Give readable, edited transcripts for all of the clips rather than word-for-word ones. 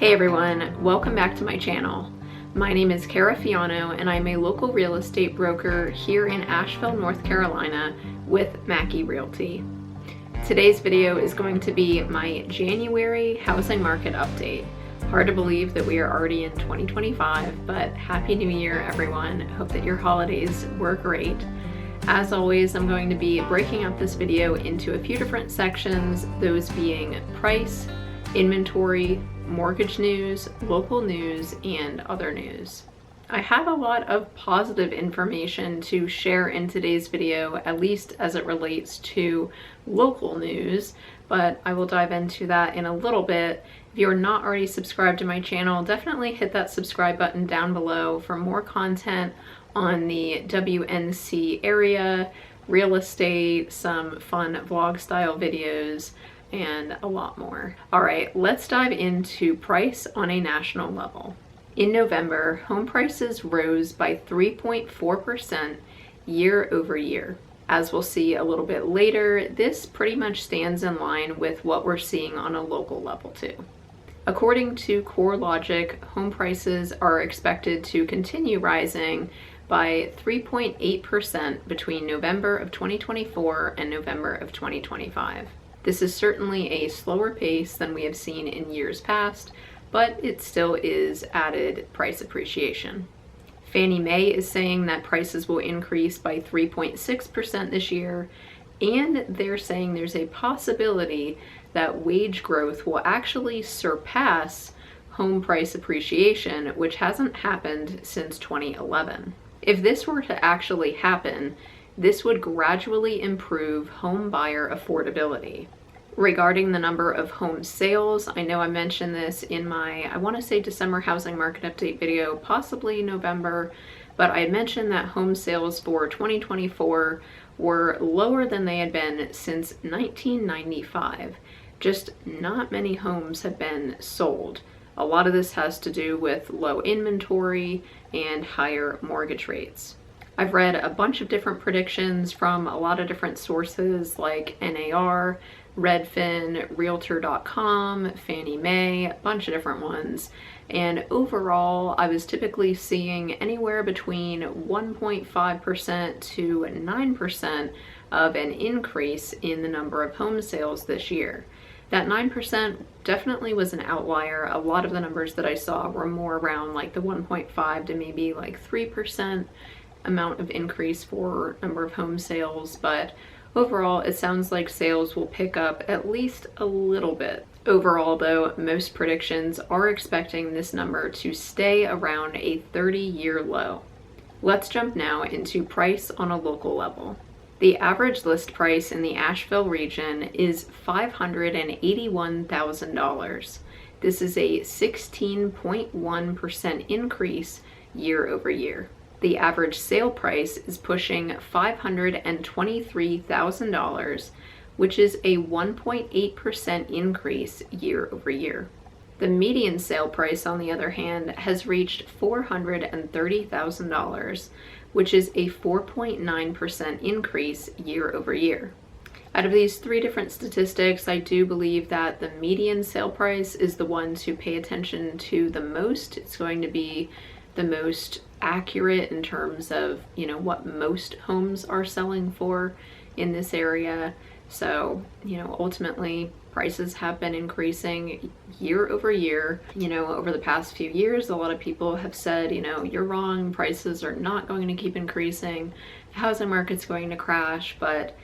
Hey everyone, welcome back to my channel. My name is Cara.fiano and I'm a local real estate broker here in Asheville, North Carolina with Mackey Realty. Today's video is going to be my January housing market update. Hard to believe that we are already in 2025, but Happy New Year everyone. Hope that your holidays were great. As always, I'm going to be breaking up this video into a few different sections, those being price, inventory, mortgage news, local news, and other news. I have a lot of positive information to share in today's video, at least as it relates to local news, but I will dive into that in a little bit. If you're not already subscribed to my channel, definitely hit that subscribe button down below for more content on the WNC area, real estate, some fun vlog style videos, and a lot more. All right, let's dive into price on a national level. In November, home prices rose by 3.4% year over year. As we'll see a little bit later, this pretty much stands in line with what we're seeing on a local level too. According to CoreLogic, home prices are expected to continue rising by 3.8% between November of 2024 and November of 2025. This is certainly a slower pace than we have seen in years past, but it still is added price appreciation. Fannie Mae is saying that prices will increase by 3.6% this year, and they're saying there's a possibility that wage growth will actually surpass home price appreciation, which hasn't happened since 2011. If this were to actually happen, this would gradually improve home buyer affordability. Regarding the number of home sales, I know I mentioned this in my, I want to say December housing market update video, possibly November, but I had mentioned that home sales for 2024 were lower than they had been since 1995. Just not many homes have been sold. A lot of this has to do with low inventory and higher mortgage rates. I've read a bunch of different predictions from a lot of different sources like NAR, Redfin, REALTOR.com, Fannie Mae, a bunch of different ones. And overall, I was typically seeing anywhere between 1.5% to 9% of an increase in the number of home sales this year. That 9% definitely was an outlier. A lot of the numbers that I saw were more around like the 1.5 to maybe like 3% amount of increase for number of home sales, but overall it sounds like sales will pick up at least a little bit. Overall though, most predictions are expecting this number to stay around a 30-year low. Let's jump now into price on a local level. The average list price in the Asheville region is $581,000. This is a 16.1% increase year over year. The average sale price is pushing $523,000, which is a 1.8% increase year over year. The median sale price, on the other hand, has reached $430,000, which is a 4.9% increase year over year. Out of these three different statistics, I do believe that the median sale price is the one to pay attention to the most. It's going to be the most accurate in terms of, you know, what most homes are selling for in this area. So, you know, ultimately prices have been increasing year over year. You know, over the past few years, a lot of people have said, you know, you're wrong, prices are not going to keep increasing, the housing market's going to crash, but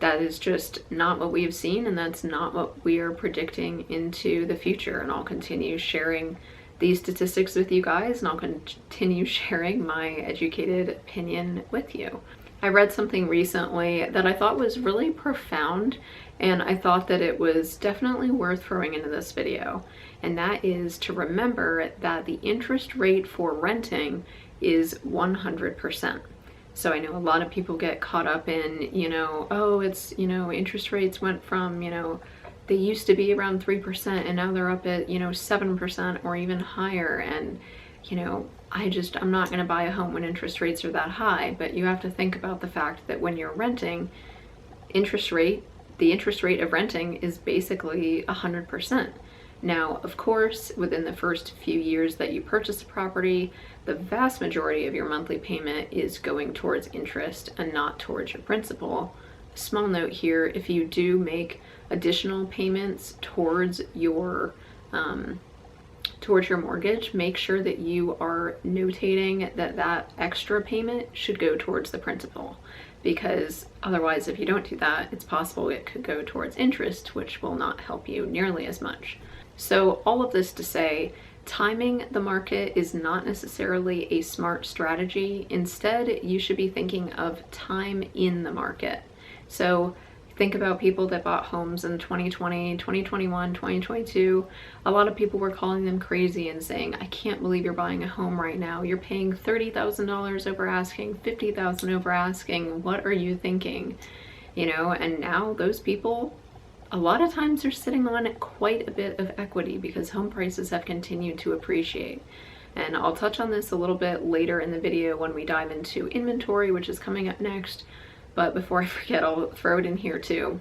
that is just not what we have seen, and that's not what we are predicting into the future. And I'll continue sharing these statistics with you guys, and I'll continue sharing my educated opinion with you. I read something recently that I thought was really profound, and I thought that it was definitely worth throwing into this video, and that is to remember that the interest rate for renting is 100%. So I know a lot of people get caught up in, you know, oh, it's, you know, interest rates went from, you know, they used to be around 3% and now they're up at, you know, 7% or even higher. And, you know, I'm not going to buy a home when interest rates are that high. But you have to think about the fact that when you're renting, the interest rate of renting is basically 100%. Now, of course, within the first few years that you purchase a property, the vast majority of your monthly payment is going towards interest and not towards your principal. A small note here, if you do make additional payments towards your mortgage, make sure that you are notating that that extra payment should go towards the principal, because otherwise, if you don't do that, it's possible it could go towards interest, which will not help you nearly as much. So all of this to say, timing the market is not necessarily a smart strategy. Instead, you should be thinking of time in the market. So think about people that bought homes in 2020, 2021, 2022. A lot of people were calling them crazy and saying, I can't believe you're buying a home right now. You're paying $30,000 over asking, $50,000 over asking. What are you thinking? You know, and now those people, a lot of times, are sitting on quite a bit of equity because home prices have continued to appreciate. And I'll touch on this a little bit later in the video when we dive into inventory, which is coming up next. But before I forget, I'll throw it in here too.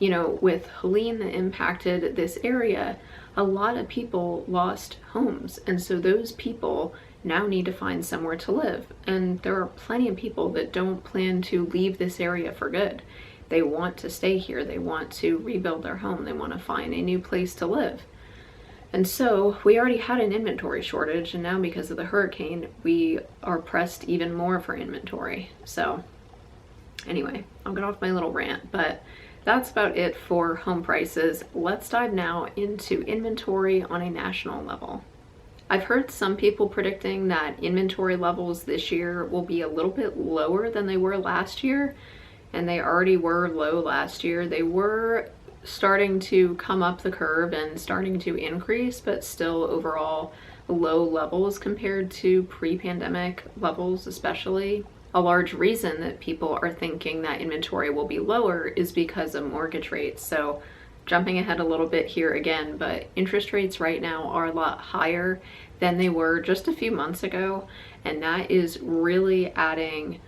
You know, with Helene that impacted this area, a lot of people lost homes. And so those people now need to find somewhere to live. And there are plenty of people that don't plan to leave this area for good. They want to stay here. They want to rebuild their home. They want to find a new place to live. And so we already had an inventory shortage, and now because of the hurricane, we are pressed even more for inventory. So anyway, I'll get off my little rant, but that's about it for home prices. Let's dive now into inventory on a national level. I've heard some people predicting that inventory levels this year will be a little bit lower than they were last year, and they already were low last year. They were starting to come up the curve and starting to increase, but still overall low levels compared to pre-pandemic levels especially. A large reason that people are thinking that inventory will be lower is because of mortgage rates. So jumping ahead a little bit here again, but interest rates right now are a lot higher than they were just a few months ago, and that is really adding,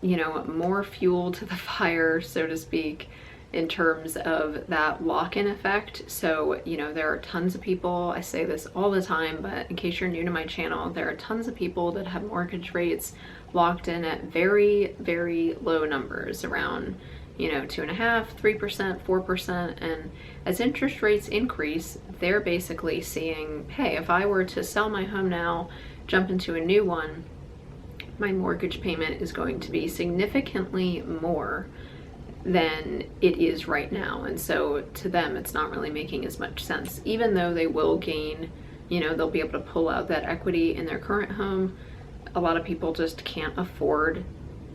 you know, more fuel to the fire, so to speak, in terms of that lock-in effect. So, you know, there are tons of people, I say this all the time, but in case you're new to my channel, there are tons of people that have mortgage rates locked in at very, very low numbers, around, you know, 2.5%, 3%, 4%. And as interest rates increase, they're basically seeing, hey, if I were to sell my home now, jump into a new one, my mortgage payment is going to be significantly more than it is right now. And so to them, it's not really making as much sense, even though they will gain, you know, they'll be able to pull out that equity in their current home. A lot of people just can't afford,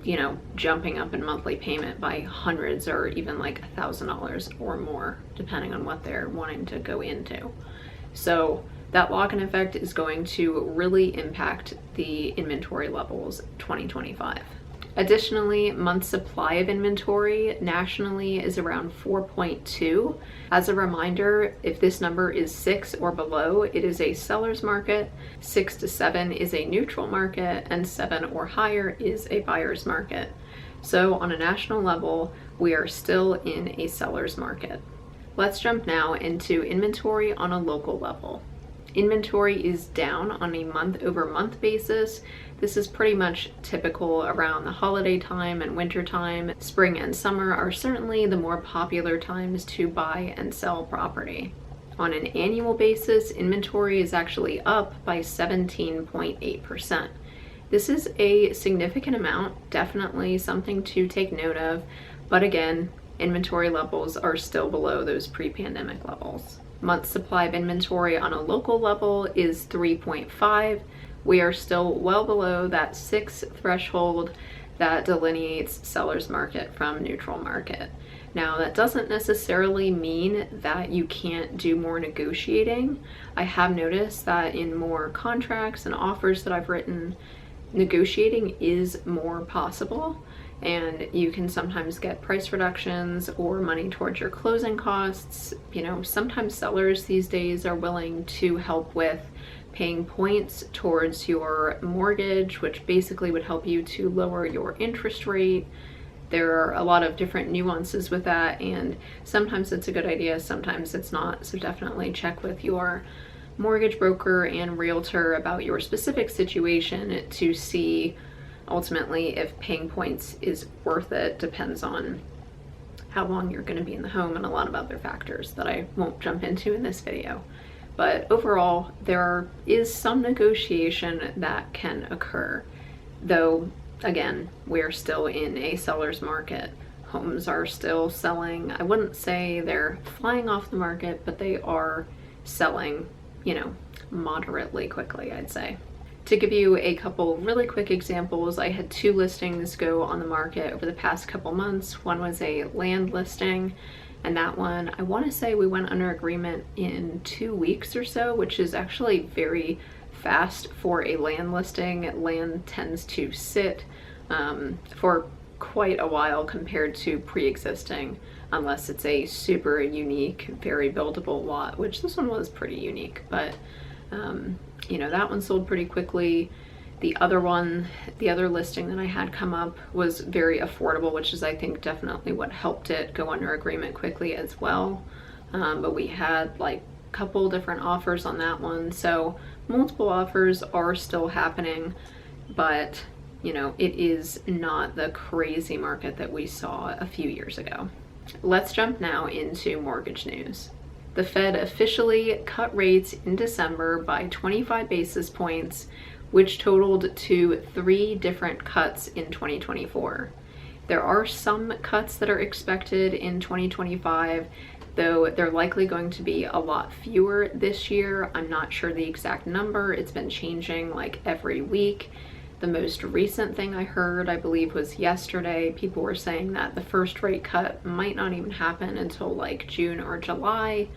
you know, jumping up in monthly payment by hundreds or even like $1,000 or more, depending on what they're wanting to go into. So that lock-in effect is going to really impact the inventory levels 2025. Additionally, month supply of inventory nationally is around 4.2. As a reminder, if this number is 6 or below, it is a seller's market, 6 to 7 is a neutral market, and 7 or higher is a buyer's market. So on a national level, we are still in a seller's market. Let's jump now into inventory on a local level. Inventory is down on a month-over-month basis. This is pretty much typical around the holiday time and winter time. Spring and summer are certainly the more popular times to buy and sell property. On an annual basis, inventory is actually up by 17.8%. This is a significant amount, definitely something to take note of, but again, inventory levels are still below those pre-pandemic levels. Month supply of inventory on a local level is 3.5. We are still well below that 6 threshold that delineates seller's market from neutral market. Now, that doesn't necessarily mean that you can't do more negotiating. I have noticed that in more contracts and offers that I've written, negotiating is more possible, and you can sometimes get price reductions or money towards your closing costs. You know, sometimes sellers these days are willing to help with paying points towards your mortgage, which basically would help you to lower your interest rate. there are a lot of different nuances with that, and sometimes it's a good idea, sometimes it's not. So definitely check with your mortgage broker and realtor about your specific situation to see ultimately if paying points is worth it. Depends on how long you're going to be in the home and a lot of other factors that I won't jump into in this video. But overall, there is some negotiation that can occur, though again, we're still in a seller's market. Homes are still selling. I wouldn't say they're flying off the market, but they are selling, you know, moderately quickly, I'd say. To give you a couple really quick examples, I had 2 listings go on the market over the past couple months. One was a land listing, and that one, I want to say we went under agreement in 2 weeks or so, which is actually very fast for a land listing. Land tends to sit for quite a while compared to pre-existing, unless it's a super unique, very buildable lot, which this one was pretty unique, but you know, that one sold pretty quickly. The other one, the other listing that I had come up was very affordable, which is I think definitely what helped it go under agreement quickly as well. But we had like a couple different offers on that one, so multiple offers are still happening, but you know, it is not the crazy market that we saw a few years ago. Let's jump now into mortgage news. The Fed officially cut rates in December by 25 basis points, which totaled to 3 different cuts in 2024. There are some cuts that are expected in 2025, though they're likely going to be a lot fewer this year. I'm not sure the exact number. It's been changing like every week. The most recent thing I heard, I believe, was yesterday. People were saying that the first rate cut might not even happen until like June or July.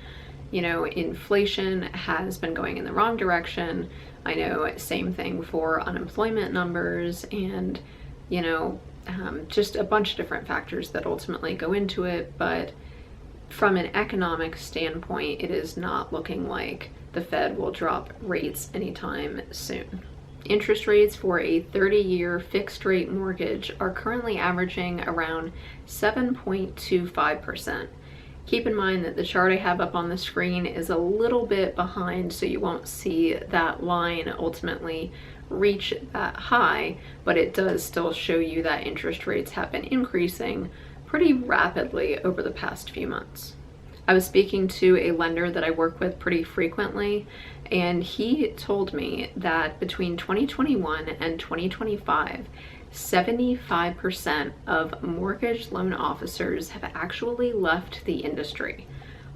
You know, inflation has been going in the wrong direction. I know, same thing for unemployment numbers, and you know, just a bunch of different factors that ultimately go into it. But from an economic standpoint, it is not looking like the Fed will drop rates anytime soon. Interest rates for a 30-year fixed rate mortgage are currently averaging around 7.25%. Keep in mind that the chart I have up on the screen is a little bit behind, so you won't see that line ultimately reach that high, but it does still show you that interest rates have been increasing pretty rapidly over the past few months. I was speaking to a lender that I work with pretty frequently, and he told me that between 2021 and 2025, 75% of mortgage loan officers have actually left the industry.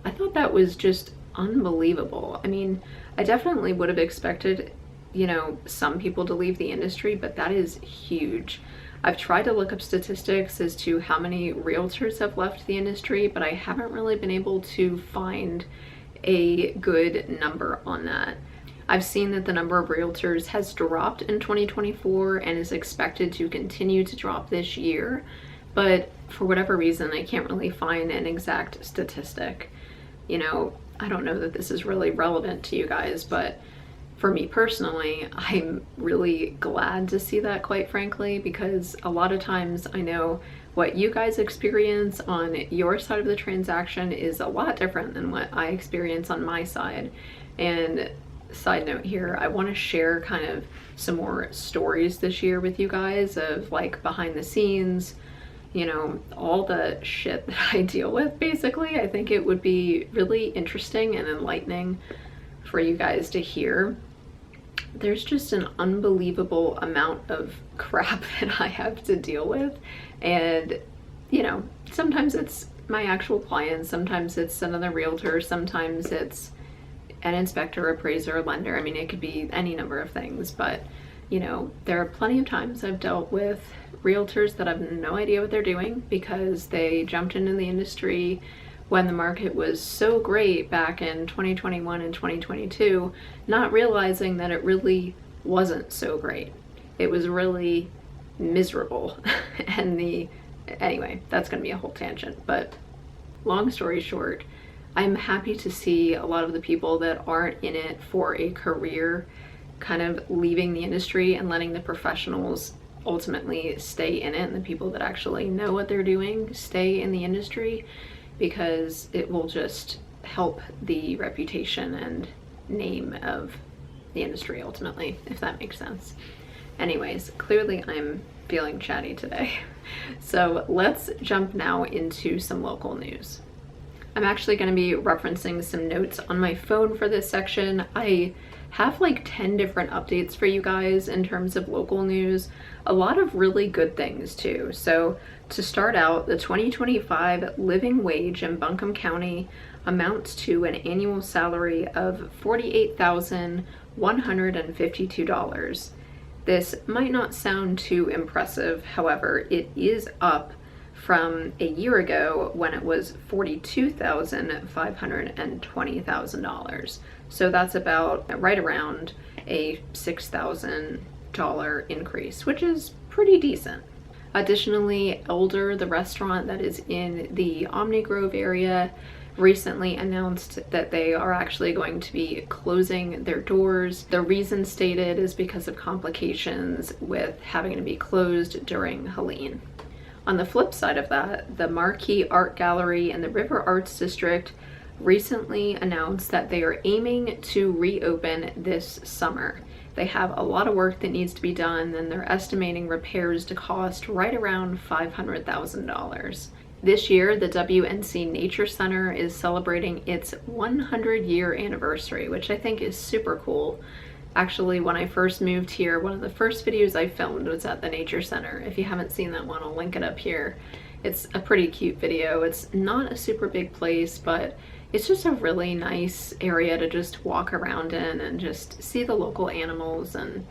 I thought that was just unbelievable. I mean, I definitely would have expected, you know, some people to leave the industry, but that is huge. I've tried to look up statistics as to how many realtors have left the industry, but I haven't really been able to find a good number on that. I've seen that the number of realtors has dropped in 2024 and is expected to continue to drop this year, but for whatever reason, I can't really find an exact statistic. You know, I don't know that this is really relevant to you guys, but for me personally, I'm really glad to see that, quite frankly, because a lot of times I know what you guys experience on your side of the transaction is a lot different than what I experience on my side. And side note here, I want to share kind of some more stories this year with you guys of like behind the scenes, you know, all the shit that I deal with basically. I think it would be really interesting and enlightening for you guys to hear. There's just an unbelievable amount of crap that I have to deal with, and you know, sometimes it's my actual clients, sometimes it's another realtor, sometimes it's an inspector, appraiser, lender. I mean, it could be any number of things, but you know, there are plenty of times I've dealt with realtors that have no idea what they're doing because they jumped into the industry when the market was so great back in 2021 and 2022, not realizing that it really wasn't so great. It was really miserable. Anyway, that's gonna be a whole tangent, but long story short, I'm happy to see a lot of the people that aren't in it for a career kind of leaving the industry and letting the professionals ultimately stay in it, and the people that actually know what they're doing stay in the industry, because it will just help the reputation and name of the industry ultimately, if that makes sense. Anyways, clearly I'm feeling chatty today. So let's jump now into some local news. I'm actually going to be referencing some notes on my phone for this section. I have like 10 different updates for you guys in terms of local news, a lot of really good things too. So to start out, the 2025 living wage in Buncombe County amounts to an annual salary of $48,152. This might not sound too impressive, however, it is up from a year ago when it was $42,520,000. So that's about right around a $6,000 increase, which is pretty decent. Additionally, Elder, the restaurant that is in the Omni Grove area, recently announced that they are actually going to be closing their doors. The reason stated is because of complications with having to be closed during Helene. On the flip side of that, the Marquee Art Gallery in the River Arts District recently announced that they are aiming to reopen this summer. They have a lot of work that needs to be done, and they're estimating repairs to cost right around $500,000. This year, the WNC Nature Center is celebrating its 100-year anniversary, which I think is super cool. Actually, when I first moved here, one of the first videos I filmed was at the Nature Center. If you haven't seen that one, I'll link it up here. It's a pretty cute video. It's not a super big place, but it's just a really nice area to just walk around in and just see the local animals, and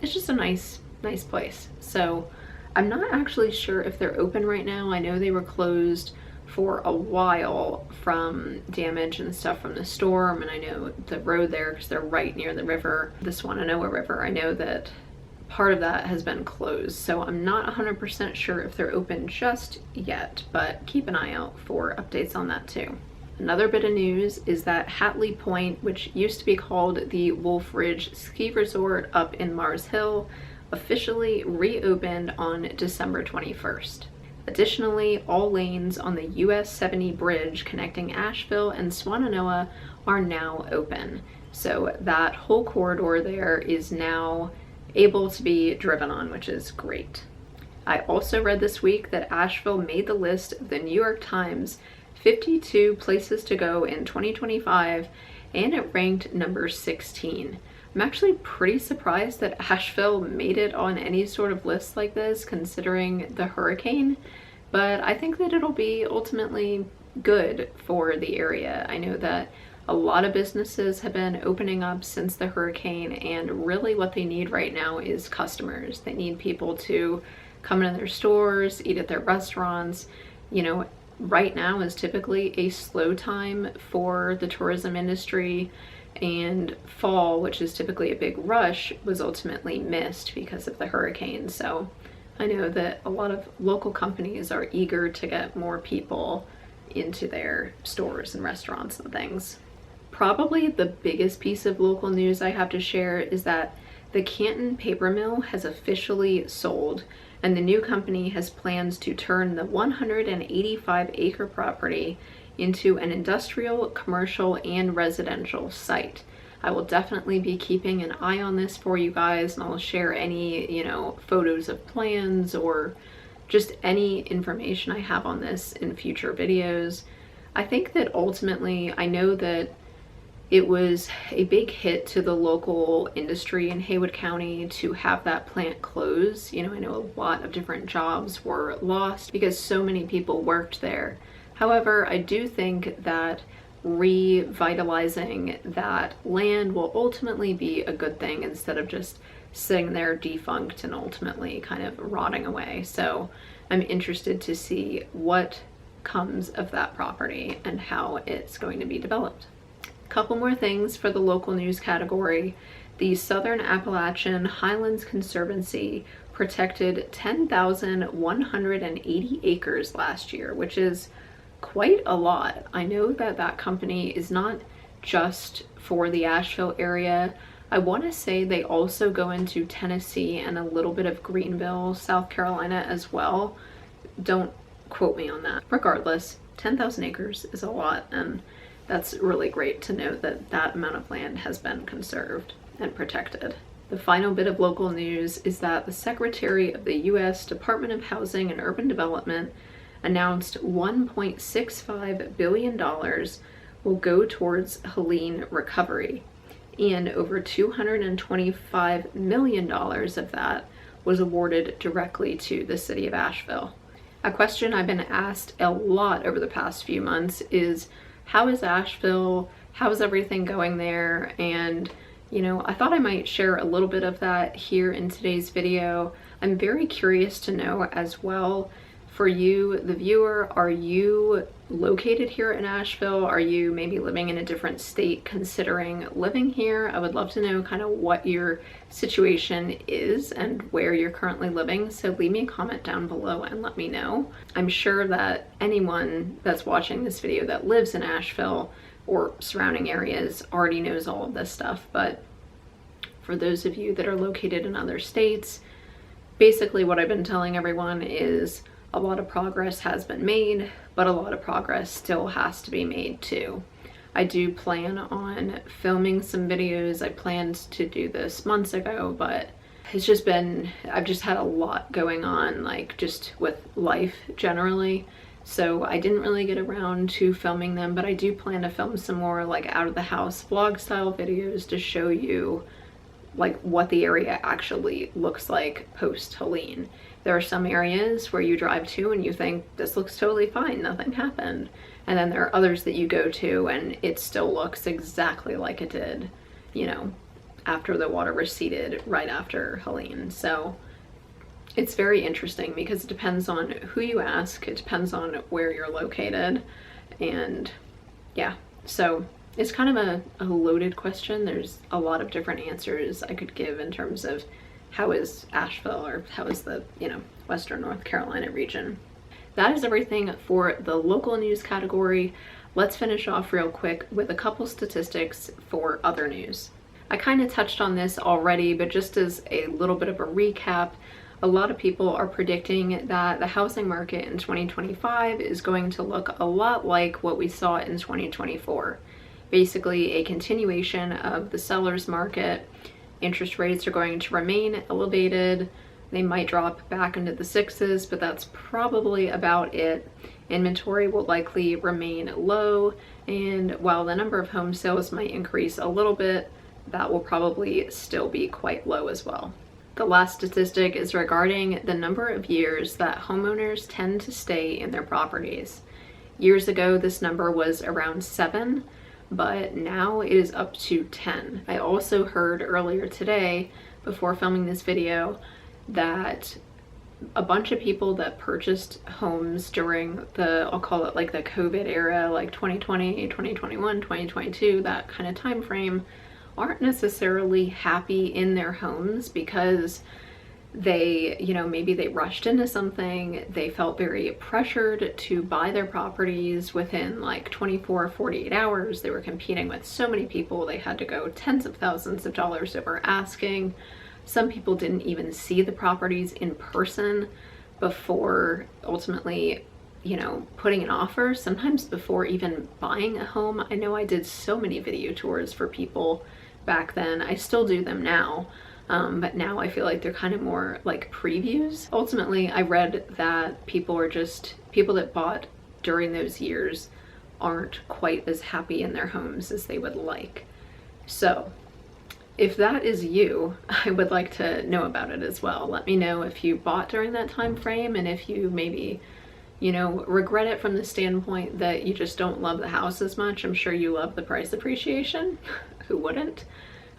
it's just a nice place. So I'm not actually sure if they're open right now. I know they were closed for a while from damage and stuff from the storm, and I know the road there, because they're right near the river, the Swannanoa River, I know that part of that has been closed. So I'm not 100% sure if they're open just yet, but keep an eye out for updates on that too. Another bit of news is that Hatley Point, which used to be called the Wolf Ridge Ski Resort up in Mars Hill, officially reopened on December 21st. Additionally, all lanes on the US 70 bridge connecting Asheville and Swannanoa are now open. So that whole corridor there is now able to be driven on, which is great. I also read this week that Asheville made the list of the New York Times 52 places to go in 2025, and it ranked number 16. I'm actually pretty surprised that Asheville made it on any sort of list like this, considering the hurricane, but I think that it'll be ultimately good for the area. I know that a lot of businesses have been opening up since the hurricane, and really what they need right now is customers. They need people to come into their stores, eat at their restaurants. You know, right now is typically a slow time for the tourism industry, and fall, which is typically a big rush, was ultimately missed because of the hurricane. So I know that a lot of local companies are eager to get more people into their stores and restaurants and things. Probably the biggest piece of local news I have to share is that the Canton paper mill has officially sold, and the new company has plans to turn the 185-acre property into an industrial, commercial, and residential site. I will definitely be keeping an eye on this for you guys, and I'll share any, photos of plans or just any information I have on this in future videos. I think that ultimately, I know that it was a big hit to the local industry in Haywood County to have that plant close. I know a lot of different jobs were lost because so many people worked there. However, I do think that revitalizing that land will ultimately be a good thing, instead of just sitting there defunct and ultimately kind of rotting away. So I'm interested to see what comes of that property and how it's going to be developed. A couple more things for the local news category. The Southern Appalachian Highlands Conservancy protected 10,180 acres last year, which is quite a lot. I know that that company is not just for the Asheville area. I want to say they also go into Tennessee and a little bit of Greenville, South Carolina as well. Don't quote me on that. Regardless, 10,000 acres is a lot, and that's really great to know that that amount of land has been conserved and protected. The final bit of local news is that the Secretary of the U.S. Department of Housing and Urban Development announced $1.65 billion will go towards Helene recovery, and over $225 million of that was awarded directly to the city of Asheville. A question I've been asked a lot over the past few months is, how is Asheville? How's everything going there? And you know, I thought I might share a little bit of that here in today's video. I'm very curious to know as well, for you, the viewer, are you located here in Asheville? Are you maybe living in a different state considering living here? I would love to know kind of what your situation is and where you're currently living. So leave me a comment down below and let me know. I'm sure that anyone that's watching this video that lives in Asheville or surrounding areas already knows all of this stuff, but for those of you that are located in other states, basically what I've been telling everyone is a lot of progress has been made, but a lot of progress still has to be made too. I do plan on filming some videos. I planned to do this months ago, but it's just been, I've just had a lot going on, like just with life generally. So I didn't really get around to filming them, but I do plan to film some more like out of the house vlog style videos to show you like what the area actually looks like post Helene. There are some areas where you drive to and you think this looks totally fine, nothing happened. And then there are others that you go to and it still looks exactly like it did, you know, after the water receded right after Helene. So it's very interesting because it depends on who you ask, it depends on where you're located, and yeah, so it's kind of a loaded question. There's a lot of different answers I could give in terms of how is Asheville or how is the, you know, Western North Carolina region. That is everything for the local news category. Let's finish off real quick with a couple statistics for other news. I kind of touched on this already, but just as a little bit of a recap, a lot of people are predicting that the housing market in 2025 is going to look a lot like what we saw in 2024. Basically a continuation of the seller's market. Interest rates are going to remain elevated. They might drop back into the sixes, but that's probably about it. Inventory will likely remain low, and while the number of home sales might increase a little bit, that will probably still be quite low as well. The last statistic is regarding the number of years that homeowners tend to stay in their properties. Years ago, this number was around 7, but now it is up to 10. I also heard earlier today, before filming this video, that a bunch of people that purchased homes during the, I'll call it like the COVID era, like 2020, 2021, 2022, that kind of time frame, aren't necessarily happy in their homes because they, you know, maybe they rushed into something, they felt very pressured to buy their properties within like 24, 48 hours. They were competing with so many people, they had to go tens of thousands of dollars over asking. Some people didn't even see the properties in person before ultimately, you know, putting an offer, sometimes before even buying a home. I know I did so many video tours for people back then. I still do them now, but now I feel like they're kind of more like previews. Ultimately, I read that people that bought during those years aren't quite as happy in their homes as they would like. So if that is you, I would like to know about it as well. Let me know if you bought during that time frame, and if you maybe, you know, regret it from the standpoint that you just don't love the house as much. I'm sure you love the price appreciation. Who wouldn't?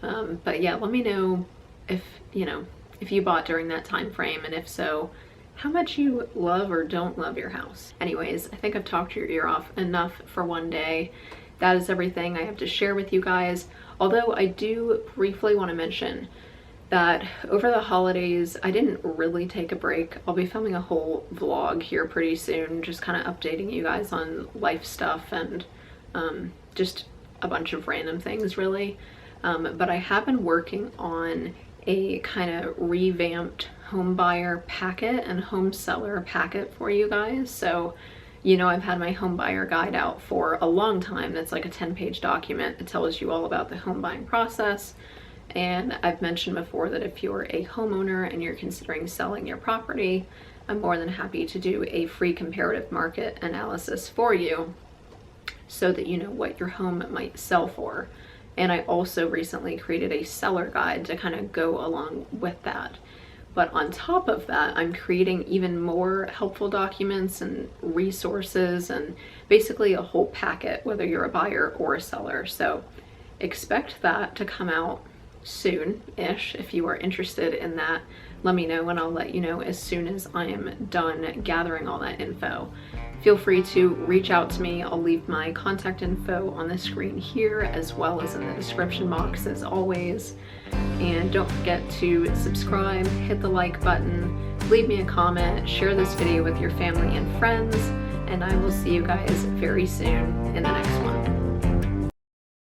But yeah, let me know if, you know, if you bought during that time frame, and if so, how much you love or don't love your house. Anyways, I think I've talked your ear off enough for one day. That is everything I have to share with you guys. Although I do briefly want to mention that over the holidays, I didn't really take a break. I'll be filming a whole vlog here pretty soon, just kind of updating you guys on life stuff and just a bunch of random things really. but I have been working on a kind of revamped home buyer packet and home seller packet for you guys. So, you know, I've had my home buyer guide out for a long time. It's like a 10-page document that tells you all about the home buying process. And I've mentioned before that if you're a homeowner and you're considering selling your property, I'm more than happy to do a free comparative market analysis for you so that you know what your home might sell for. And I also recently created a seller guide to kind of go along with that. But on top of that, I'm creating even more helpful documents and resources and basically a whole packet, whether you're a buyer or a seller. So expect that to come out soon-ish. If you are interested in that, let me know and I'll let you know as soon as I am done gathering all that info. Feel free to reach out to me. I'll leave my contact info on the screen here as well as in the description box as always. And don't forget to subscribe, hit the like button, leave me a comment, share this video with your family and friends, and I will see you guys very soon in the next one.